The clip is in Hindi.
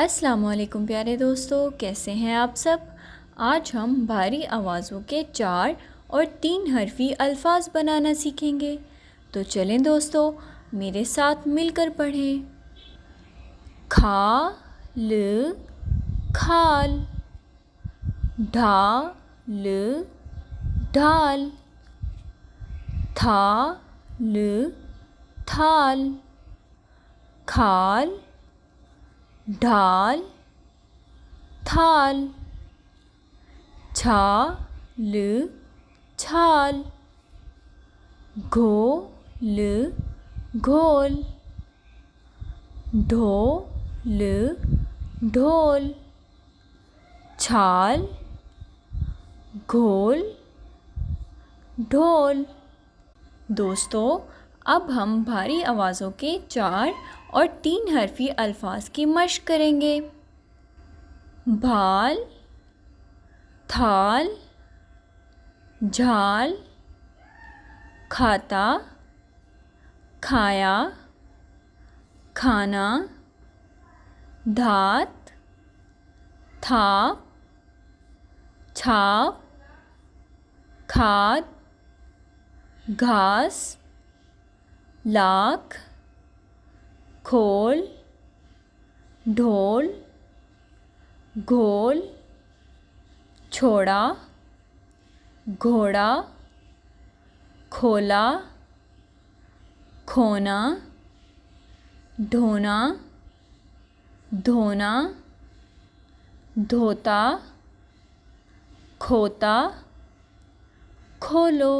अस्सलामुअलैकुम प्यारे दोस्तों, कैसे हैं आप सब। आज हम भारी आवाज़ों के 4 और 3 हरफी अल्फाज बनाना सीखेंगे। तो चलें दोस्तों, मेरे साथ मिलकर पढ़ें। खाल, खाल। ढाल, ढाल। थाल, थाल। खाल, ढाल, थाल। छाल, छाल। घोल, घोल। ढोल, ढोल। छाल, घोल, ढोल। दोस्तों, अब हम भारी आवाज़ों के 4 और 3 हरफी अल्फाज की मश्क करेंगे। भाल, थाल, झाल। खाता, खाया, खाना। धात, थाप, छाप। खाद, घास। लाख, खोल, ढोल, घोल। छोड़ा, घोड़ा। खोला, खोना। ढोना, धोना। धोता, खोता। खोलो।